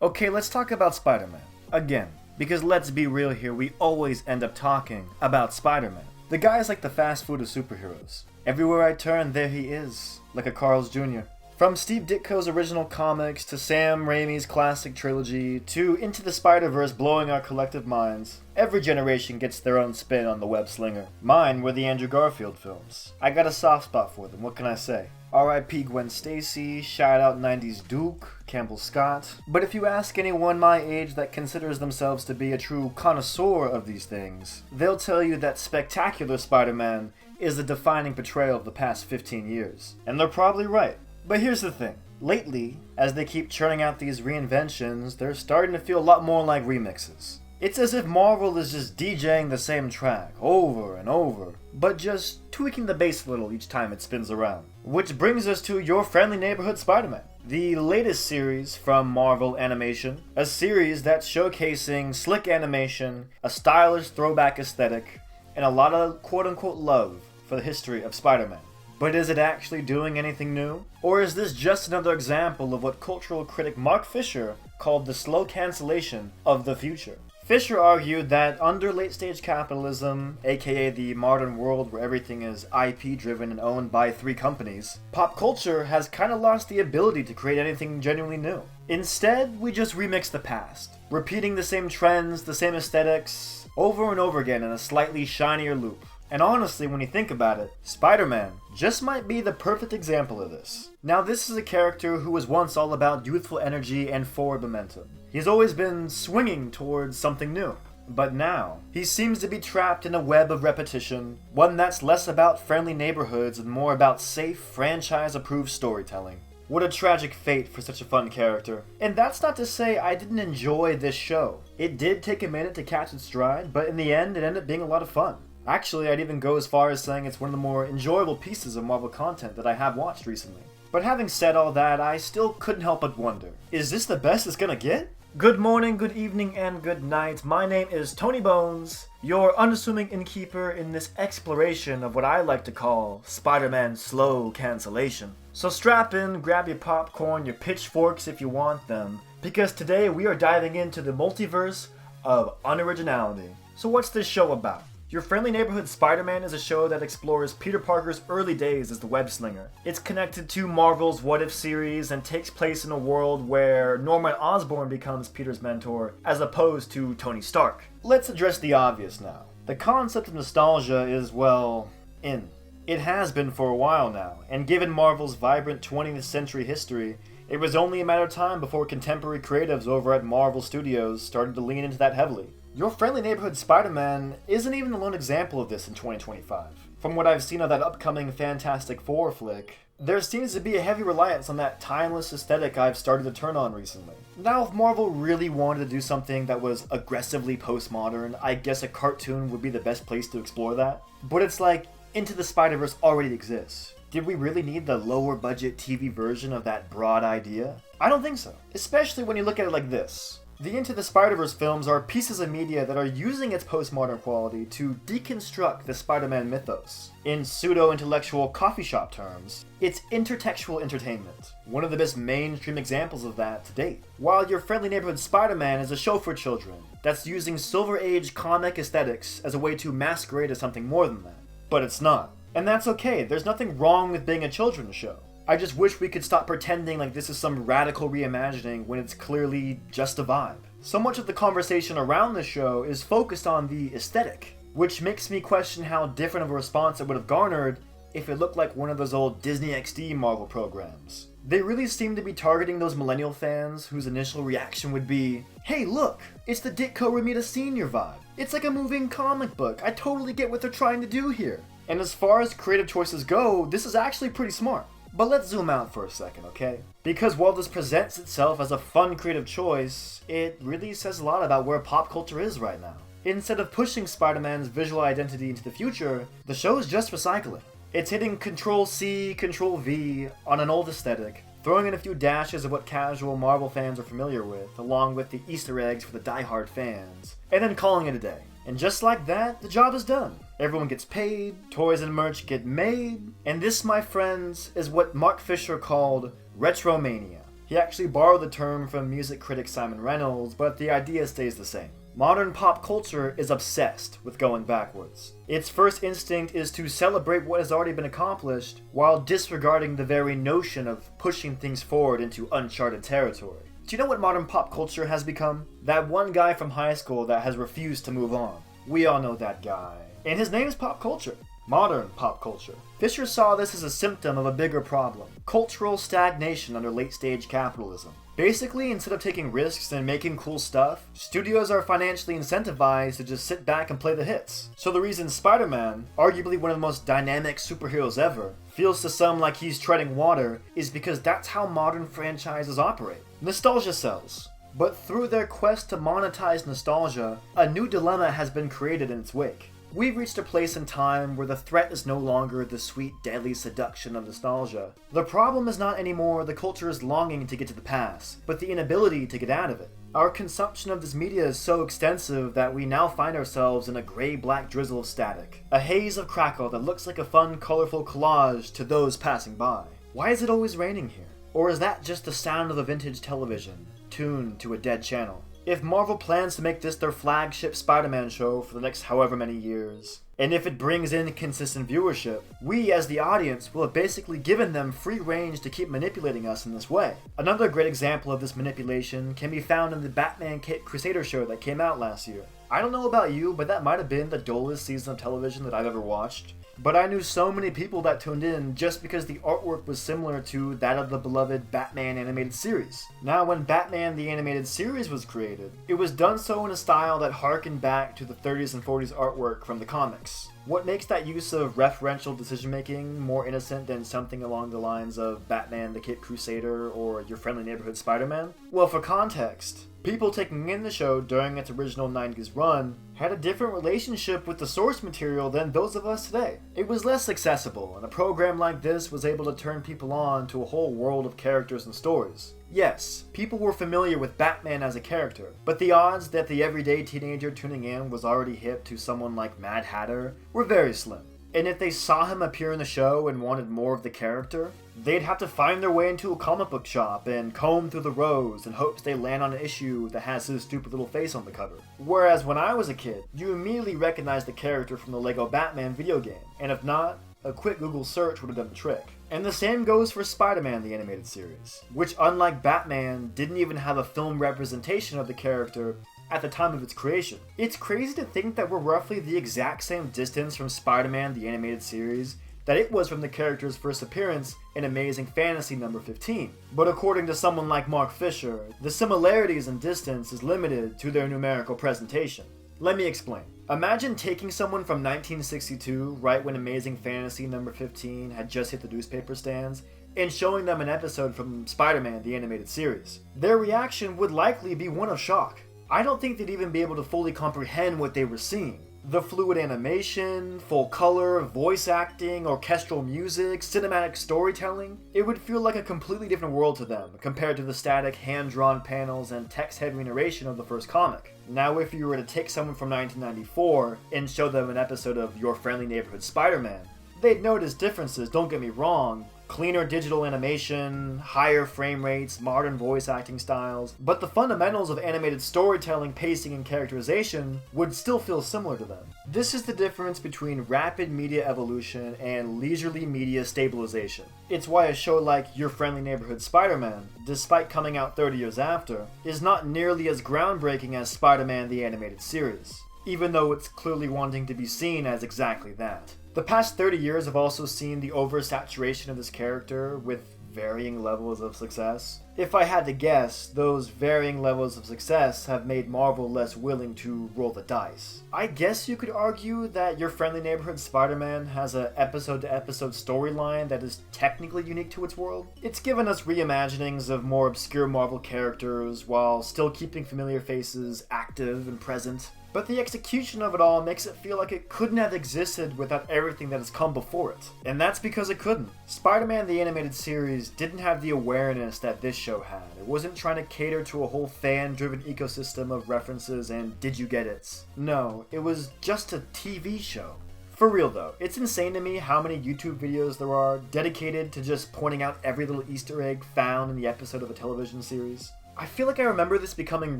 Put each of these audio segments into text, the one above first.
Okay, let's talk about Spider-Man. Again, because let's be real here, we always end up talking about Spider-Man. The guy's like the fast food of superheroes. Everywhere I turn, there he is, like a Carl's Jr. From Steve Ditko's original comics, to Sam Raimi's classic trilogy, to Into the Spider-Verse blowing our collective minds, every generation gets their own spin on the web slinger. Mine were the Andrew Garfield films. I got a soft spot for them, what can I say? R.I.P. Gwen Stacy, shout out 90s Duke, Campbell Scott. But if you ask anyone my age that considers themselves to be a true connoisseur of these things, they'll tell you that Spectacular Spider-Man is the defining portrayal of the past 15 years. And they're probably right. But here's the thing. Lately, as they keep churning out these reinventions, they're starting to feel a lot more like remixes. It's as if Marvel is just DJing the same track over and over, but just tweaking the bass a little each time it spins around. Which brings us to Your Friendly Neighborhood Spider-Man, the latest series from Marvel Animation, a series that's showcasing slick animation, a stylish throwback aesthetic, and a lot of quote-unquote love for the history of Spider-Man. But is it actually doing anything new? Or is this just another example of what cultural critic Mark Fisher called the slow cancellation of the future? Fisher argued that under late-stage capitalism, aka the modern world where everything is IP-driven and owned by 3 companies, pop culture has kinda lost the ability to create anything genuinely new. Instead, we just remix the past, repeating the same trends, the same aesthetics, over and over again in a slightly shinier loop. And honestly, when you think about it, Spider-Man just might be the perfect example of this. Now, this is a character who was once all about youthful energy and forward momentum. He's always been swinging towards something new. But now, he seems to be trapped in a web of repetition, one that's less about friendly neighborhoods and more about safe, franchise-approved storytelling. What a tragic fate for such a fun character. And that's not to say I didn't enjoy this show. It did take a minute to catch its stride, but in the end, it ended up being a lot of fun. Actually, I'd even go as far as saying it's one of the more enjoyable pieces of Marvel content that I have watched recently. But having said all that, I still couldn't help but wonder, is this the best it's gonna get? Good morning, good evening, and good night. My name is Tony Bones, your unassuming innkeeper in this exploration of what I like to call Spider-Man slow cancellation. So strap in, grab your popcorn, your pitchforks if you want them, because today we are diving into the multiverse of unoriginality. So what's this show about? Your Friendly Neighborhood Spider-Man is a show that explores Peter Parker's early days as the web-slinger. It's connected to Marvel's What If series and takes place in a world where Norman Osborn becomes Peter's mentor, as opposed to Tony Stark. Let's address the obvious now. The concept of nostalgia is, well, in. It has been for a while now, and given Marvel's vibrant 20th century history, it was only a matter of time before contemporary creatives over at Marvel Studios started to lean into that heavily. Your Friendly Neighborhood Spider-Man isn't even the lone example of this in 2025. From what I've seen of that upcoming Fantastic Four flick, there seems to be a heavy reliance on that timeless aesthetic I've started to turn on recently. Now, if Marvel really wanted to do something that was aggressively postmodern, I guess a cartoon would be the best place to explore that. But it's like, Into the Spider-Verse already exists. Did we really need the lower budget TV version of that broad idea? I don't think so. Especially when you look at it like this. The Into the Spider-Verse films are pieces of media that are using its postmodern quality to deconstruct the Spider-Man mythos. In pseudo-intellectual coffee shop terms, it's intertextual entertainment, one of the best mainstream examples of that to date. While Your Friendly Neighborhood Spider-Man is a show for children that's using Silver Age comic aesthetics as a way to masquerade as something more than that. But it's not. And that's okay, there's nothing wrong with being a children's show. I just wish we could stop pretending like this is some radical reimagining when it's clearly just a vibe. So much of the conversation around the show is focused on the aesthetic, which makes me question how different of a response it would have garnered if it looked like one of those old Disney XD Marvel programs. They really seem to be targeting those millennial fans whose initial reaction would be, hey look, it's the Ditko Ramita Sr. vibe. It's like a moving comic book, I totally get what they're trying to do here. And as far as creative choices go, this is actually pretty smart. But let's zoom out for a second, okay? Because while this presents itself as a fun creative choice, it really says a lot about where pop culture is right now. Instead of pushing Spider-Man's visual identity into the future, the show is just recycling. It's hitting Control-C, Control-V on an old aesthetic, throwing in a few dashes of what casual Marvel fans are familiar with, along with the Easter eggs for the die-hard fans, and then calling it a day. And just like that, the job is done. Everyone gets paid, toys and merch get made, and this, my friends, is what Mark Fisher called retromania. He actually borrowed the term from music critic Simon Reynolds, but the idea stays the same. Modern pop culture is obsessed with going backwards. Its first instinct is to celebrate what has already been accomplished, while disregarding the very notion of pushing things forward into uncharted territory. Do you know what modern pop culture has become? That one guy from high school that has refused to move on. We all know that guy. And his name is pop culture. Modern pop culture. Fisher saw this as a symptom of a bigger problem: cultural stagnation under late-stage capitalism. Basically, instead of taking risks and making cool stuff, studios are financially incentivized to just sit back and play the hits. So the reason Spider-Man, arguably one of the most dynamic superheroes ever, feels to some like he's treading water is because that's how modern franchises operate. Nostalgia sells. But through their quest to monetize nostalgia, a new dilemma has been created in its wake. We've reached a place in time where the threat is no longer the sweet, deadly seduction of nostalgia. The problem is not anymore the culture's longing to get to the past, but the inability to get out of it. Our consumption of this media is so extensive that we now find ourselves in a gray-black drizzle of static. A haze of crackle that looks like a fun, colorful collage to those passing by. Why is it always raining here? Or is that just the sound of the vintage television, tuned to a dead channel? If Marvel plans to make this their flagship Spider-Man show for the next however many years, and if it brings in consistent viewership, we as the audience will have basically given them free range to keep manipulating us in this way. Another great example of this manipulation can be found in the Batman Caped Crusader show that came out last year. I don't know about you, but that might have been the dullest season of television that I've ever watched. But I knew so many people that tuned in just because the artwork was similar to that of the beloved Batman animated series. Now, when Batman the animated series was created, it was done so in a style that harkened back to the 30s and 40s artwork from the comics. What makes that use of referential decision-making more innocent than something along the lines of Batman the Caped Crusader or Your Friendly Neighborhood Spider-Man? Well, for context, people taking in the show during its original 90s run had a different relationship with the source material than those of us today. It was less accessible, and a program like this was able to turn people on to a whole world of characters and stories. Yes, people were familiar with Batman as a character, but the odds that the everyday teenager tuning in was already hip to someone like Mad Hatter were very slim. And if they saw him appear in the show and wanted more of the character, they'd have to find their way into a comic book shop and comb through the rows in hopes they land on an issue that has his stupid little face on the cover. Whereas when I was a kid, you immediately recognized the character from the Lego Batman video game, and if not, a quick Google search would have done the trick. And the same goes for Spider-Man the animated series, which unlike Batman, didn't even have a film representation of the character at the time of its creation. It's crazy to think that we're roughly the exact same distance from Spider-Man the animated series that it was from the character's first appearance in Amazing Fantasy number 15. But according to someone like Mark Fisher, the similarities in distance is limited to their numerical presentation. Let me explain. Imagine taking someone from 1962, right when Amazing Fantasy number 15 had just hit the newspaper stands, and showing them an episode from Spider-Man the animated series. Their reaction would likely be one of shock. I don't think they'd even be able to fully comprehend what they were seeing. The fluid animation, full color, voice acting, orchestral music, cinematic storytelling, it would feel like a completely different world to them compared to the static hand-drawn panels and text-heavy narration of the first comic. Now if you were to take someone from 1994 and show them an episode of Your Friendly Neighborhood Spider-Man, they'd notice differences, don't get me wrong. Cleaner digital animation, higher frame rates, modern voice acting styles, but the fundamentals of animated storytelling, pacing, and characterization would still feel similar to them. This is the difference between rapid media evolution and leisurely media stabilization. It's why a show like Your Friendly Neighborhood Spider-Man, despite coming out 30 years after, is not nearly as groundbreaking as Spider-Man the animated series, even though it's clearly wanting to be seen as exactly that. The past 30 years have also seen the oversaturation of this character with varying levels of success. If I had to guess, those varying levels of success have made Marvel less willing to roll the dice. I guess you could argue that Your Friendly Neighborhood Spider-Man has an episode-to-episode storyline that is technically unique to its world. It's given us reimaginings of more obscure Marvel characters while still keeping familiar faces active and present. But the execution of it all makes it feel like it couldn't have existed without everything that has come before it. And that's because it couldn't. Spider-Man the animated series didn't have the awareness that this show had. It wasn't trying to cater to a whole fan-driven ecosystem of references and did you get it? No, it was just a TV show. For real though, it's insane to me how many YouTube videos there are dedicated to just pointing out every little Easter egg found in the episode of a television series. I feel like I remember this becoming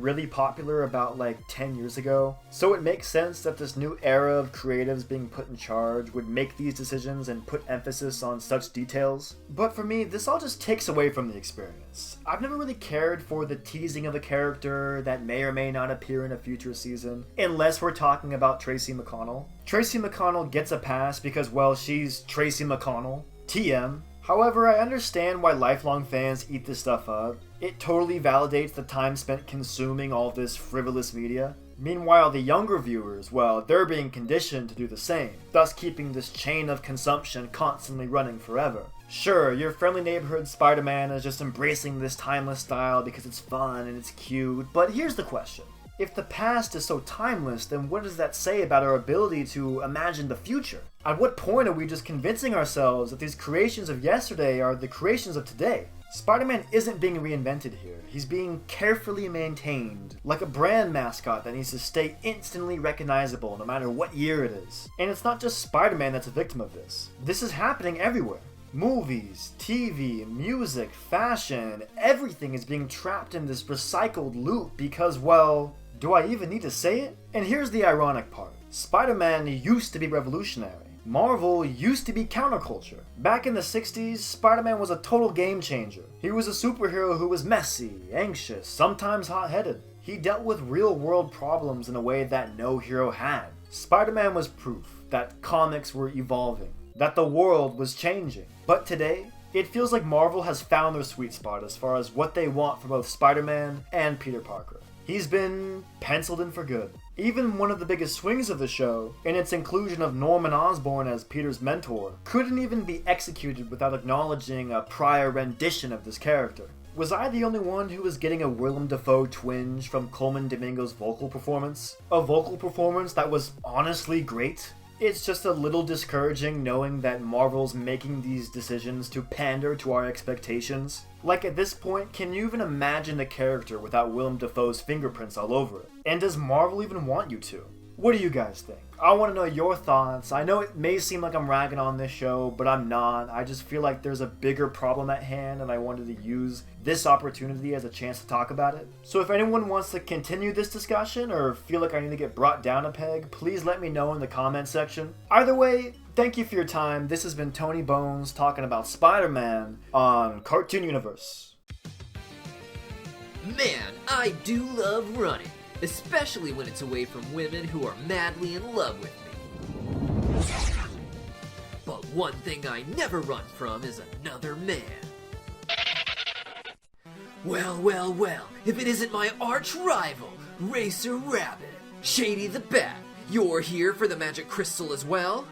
really popular about like 10 years ago, so it makes sense that this new era of creatives being put in charge would make these decisions and put emphasis on such details. But for me, this all just takes away from the experience. I've never really cared for the teasing of a character that may or may not appear in a future season, unless we're talking about Tracy McConnell. Tracy McConnell gets a pass because, well, she's Tracy McConnell. TM. However, I understand why lifelong fans eat this stuff up. It totally validates the time spent consuming all this frivolous media. Meanwhile, the younger viewers, well, they're being conditioned to do the same, thus keeping this chain of consumption constantly running forever. Sure, your friendly neighborhood Spider-Man is just embracing this timeless style because it's fun and it's cute, but here's the question. If the past is so timeless, then what does that say about our ability to imagine the future? At what point are we just convincing ourselves that these creations of yesterday are the creations of today? Spider-Man isn't being reinvented here. He's being carefully maintained, like a brand mascot that needs to stay instantly recognizable no matter what year it is. And it's not just Spider-Man that's a victim of this. This is happening everywhere. Movies, TV, music, fashion, everything is being trapped in this recycled loop because, well, do I even need to say it? And here's the ironic part. Spider-Man used to be revolutionary. Marvel used to be counterculture. Back in the 60s, Spider-Man was a total game changer. He was a superhero who was messy, anxious, sometimes hot-headed. He dealt with real-world problems in a way that no hero had. Spider-Man was proof that comics were evolving, that the world was changing. But today, it feels like Marvel has found their sweet spot as far as what they want for both Spider-Man and Peter Parker. He's been penciled in for good. Even one of the biggest swings of the show, in its inclusion of Norman Osborn as Peter's mentor, couldn't even be executed without acknowledging a prior rendition of this character. Was I the only one who was getting a Willem Dafoe twinge from Coleman Domingo's vocal performance? A vocal performance that was honestly great? It's just a little discouraging knowing that Marvel's making these decisions to pander to our expectations. Like at this point, can you even imagine the character without Willem Dafoe's fingerprints all over it? And does Marvel even want you to? What do you guys think? I want to know your thoughts. I know it may seem like I'm ragging on this show, but I'm not. I just feel like there's a bigger problem at hand and I wanted to use this opportunity as a chance to talk about it. So if anyone wants to continue this discussion or feel like I need to get brought down a peg, please let me know in the comment section. Either way, thank you for your time. This has been Tony Bones talking about Spider-Man on Cartoon Universe. Man, I do love running. Especially when it's away from women who are madly in love with me. But one thing I never run from is another man. Well, if it isn't my arch rival, Racer Rabbit. Shady the Bat, you're here for the magic crystal as well?